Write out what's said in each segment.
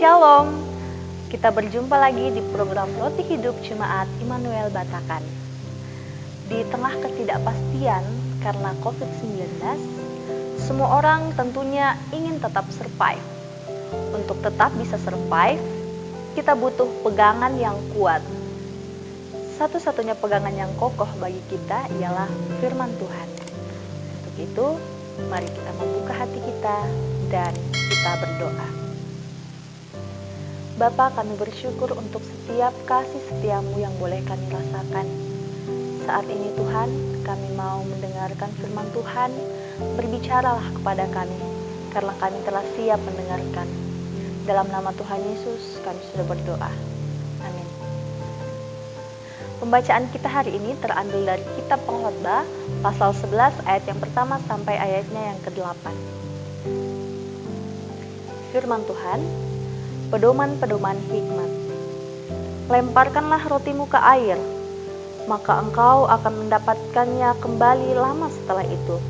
Shalom, kita berjumpa lagi di program Roti Hidup Jemaat Immanuel Batakan. Di tengah ketidakpastian karena COVID-19, semua orang tentunya ingin tetap survive. Untuk tetap bisa survive, kita butuh pegangan yang kuat. Satu-satunya pegangan yang kokoh bagi kita ialah firman Tuhan. Untuk itu, mari kita membuka hati kita dan kita berdoa. Bapa, kami bersyukur untuk setiap kasih setiamu yang boleh kami rasakan. Saat ini Tuhan, kami mau mendengarkan firman Tuhan, berbicaralah kepada kami, karena kami telah siap mendengarkan. Dalam nama Tuhan Yesus, kami sudah berdoa. Amin. Pembacaan kita hari ini terambil dari kitab Pengkhotbah, pasal 11 ayat yang pertama sampai ayatnya yang ke-8. Firman Tuhan, pedoman-pedoman hikmat. Lemparkanlah rotimu ke air, maka engkau akan mendapatkannya kembali lama setelah itu.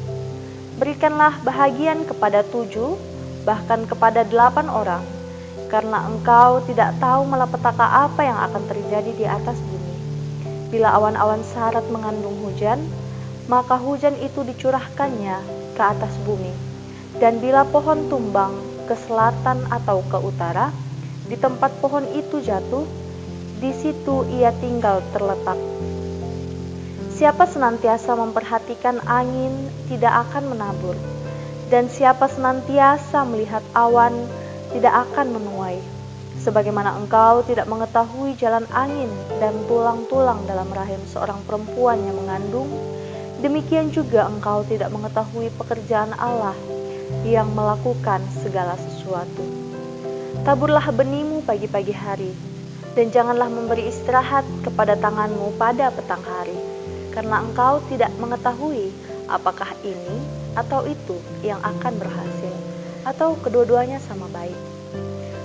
Berikanlah bahagian kepada 7, bahkan kepada 8 orang, karena engkau tidak tahu malapetaka apa yang akan terjadi di atas bumi. Bila awan-awan sarat mengandung hujan, maka hujan itu dicurahkannya ke atas bumi. Dan bila pohon tumbang ke selatan atau ke utara, di tempat pohon itu jatuh, di situ ia tinggal terletak. Siapa senantiasa memperhatikan angin tidak akan menabur, dan siapa senantiasa melihat awan tidak akan menuai. Sebagaimana engkau tidak mengetahui jalan angin dan tulang-tulang dalam rahim seorang perempuan yang mengandung, demikian juga engkau tidak mengetahui pekerjaan Allah yang melakukan segala sesuatu. Taburlah benihmu pagi-pagi hari, dan janganlah memberi istirahat kepada tanganmu pada petang hari, karena engkau tidak mengetahui apakah ini atau itu yang akan berhasil, atau kedua-duanya sama baik.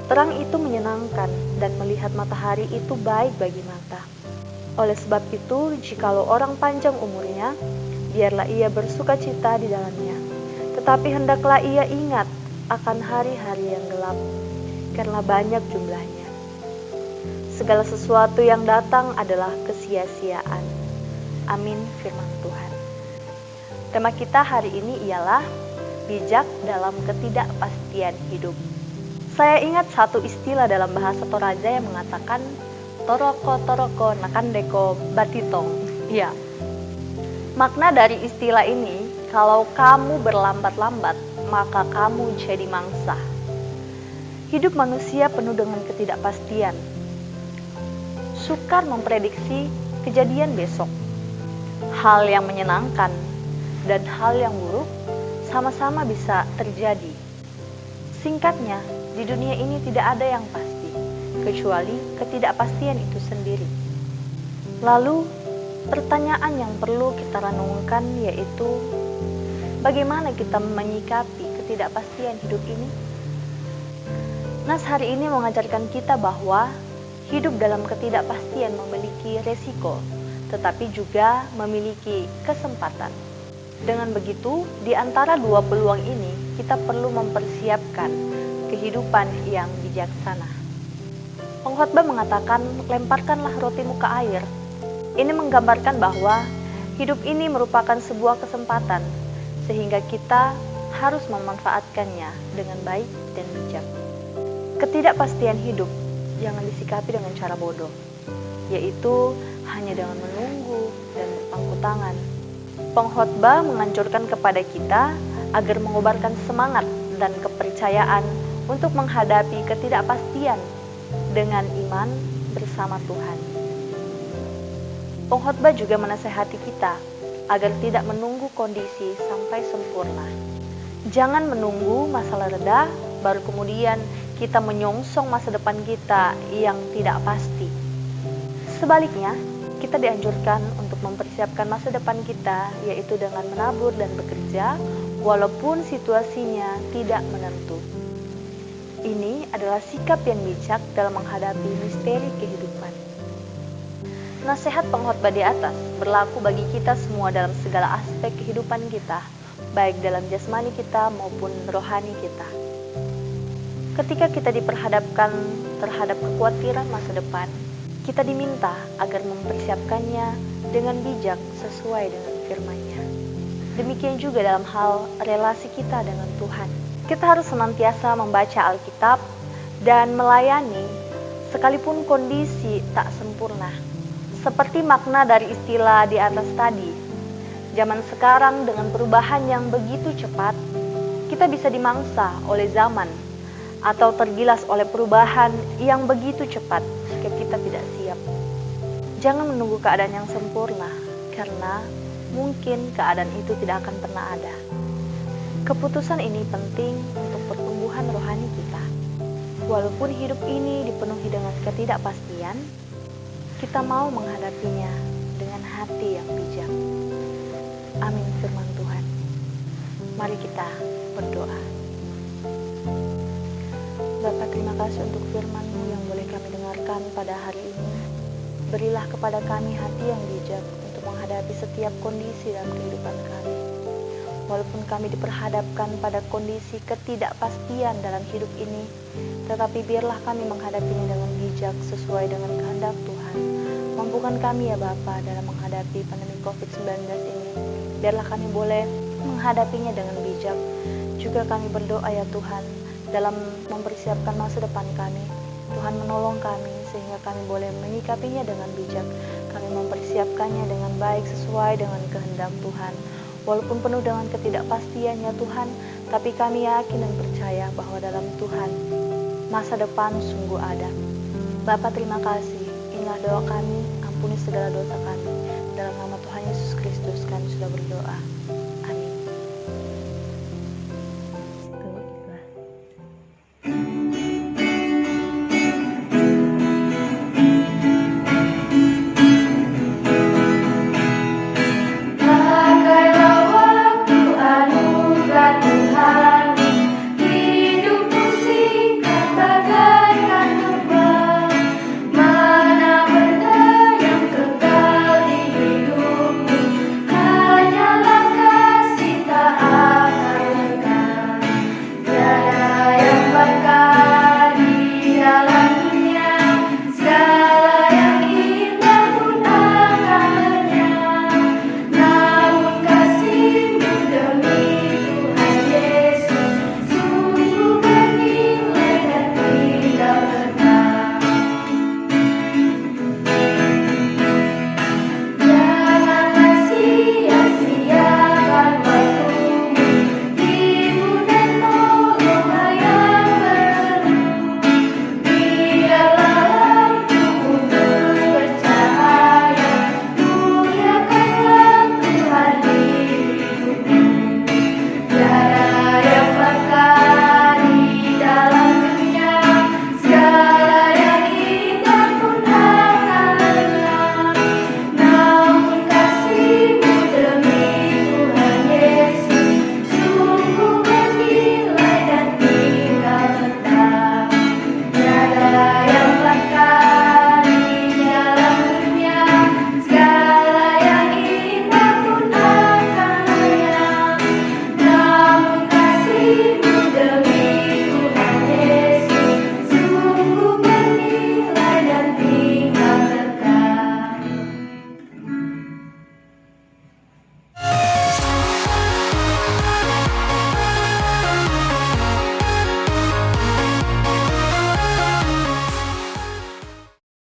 Terang itu menyenangkan, dan melihat matahari itu baik bagi mata. Oleh sebab itu, jikalau orang panjang umurnya, biarlah ia bersukacita di dalamnya. Tetapi hendaklah ia ingat akan hari-hari yang gelap, karena banyak jumlahnya. Segala sesuatu yang datang adalah kesia-siaan. Amin, firman Tuhan. Tema kita hari ini ialah bijak dalam ketidakpastian hidup. Saya ingat satu istilah dalam bahasa Toraja yang mengatakan toroko nakandeko batitong. Ya. Makna dari istilah ini, kalau kamu berlambat-lambat, maka kamu jadi mangsa. Hidup manusia penuh dengan ketidakpastian. Sukar memprediksi kejadian besok. Hal yang menyenangkan dan hal yang buruk sama-sama bisa terjadi. Singkatnya, di dunia ini tidak ada yang pasti, kecuali ketidakpastian itu sendiri. Lalu, pertanyaan yang perlu kita renungkan yaitu, bagaimana kita menyikapi ketidakpastian hidup ini? Nas hari ini mengajarkan kita bahwa hidup dalam ketidakpastian memiliki resiko, tetapi juga memiliki kesempatan. Dengan begitu, di antara dua peluang ini, kita perlu mempersiapkan kehidupan yang bijaksana. Pengkhotbah mengatakan, lemparkanlah rotimu ke air. Ini menggambarkan bahwa hidup ini merupakan sebuah kesempatan, sehingga kita harus memanfaatkannya dengan baik dan bijak. Ketidakpastian hidup jangan disikapi dengan cara bodoh, yaitu hanya dengan menunggu dan berpangku tangan. Pengkhotbah menganjurkan kepada kita agar mengobarkan semangat dan kepercayaan untuk menghadapi ketidakpastian dengan iman bersama Tuhan. Pengkhotbah juga menasihati kita agar tidak menunggu kondisi sampai sempurna. Jangan menunggu masalah reda, baru kemudian kita menyongsong masa depan kita yang tidak pasti. Sebaliknya, kita dianjurkan untuk mempersiapkan masa depan kita, yaitu dengan menabur dan bekerja, walaupun situasinya tidak menentu. Ini adalah sikap yang bijak dalam menghadapi misteri kehidupan. Nasihat pengkhotbah di atas berlaku bagi kita semua dalam segala aspek kehidupan kita, baik dalam jasmani kita maupun rohani kita. Ketika kita diperhadapkan terhadap kekhawatiran masa depan, kita diminta agar mempersiapkannya dengan bijak sesuai dengan firman-Nya. Demikian juga dalam hal relasi kita dengan Tuhan. Kita harus senantiasa membaca Alkitab dan melayani sekalipun kondisi tak sempurna. Seperti makna dari istilah di atas tadi, zaman sekarang dengan perubahan yang begitu cepat, kita bisa dimangsa oleh zaman atau tergilas oleh perubahan yang begitu cepat jika kita tidak siap. Jangan menunggu keadaan yang sempurna, karena mungkin keadaan itu tidak akan pernah ada. Keputusan ini penting untuk pertumbuhan rohani kita. Walaupun hidup ini dipenuhi dengan ketidakpastian, kita mau menghadapinya dengan hati yang bijak. Amin firman Tuhan. Mari kita berdoa. Bapa, terima kasih untuk firman-Mu yang boleh kami dengarkan pada hari ini. Berilah kepada kami hati yang bijak untuk menghadapi setiap kondisi dalam kehidupan kami. Walaupun kami diperhadapkan pada kondisi ketidakpastian dalam hidup ini, tetapi biarlah kami menghadapinya dengan bijak sesuai dengan kehendak Tuhan. Mampukan kami ya Bapa dalam menghadapi pandemi COVID-19 ini. Biarlah kami boleh menghadapinya dengan bijak. Juga kami berdoa ya Tuhan, dalam mempersiapkan masa depan kami. Tuhan menolong kami sehingga kami boleh menyikapinya dengan bijak. Kami mempersiapkannya dengan baik sesuai dengan kehendak Tuhan. Walaupun penuh dengan ketidakpastian ya Tuhan, tapi kami yakin dan percaya bahwa dalam Tuhan masa depan sungguh ada. Bapa, terima kasih. Inilah doa kami, ampuni segala dosa kami. Dalam nama Tuhan Yesus Kristus kami sudah berdoa.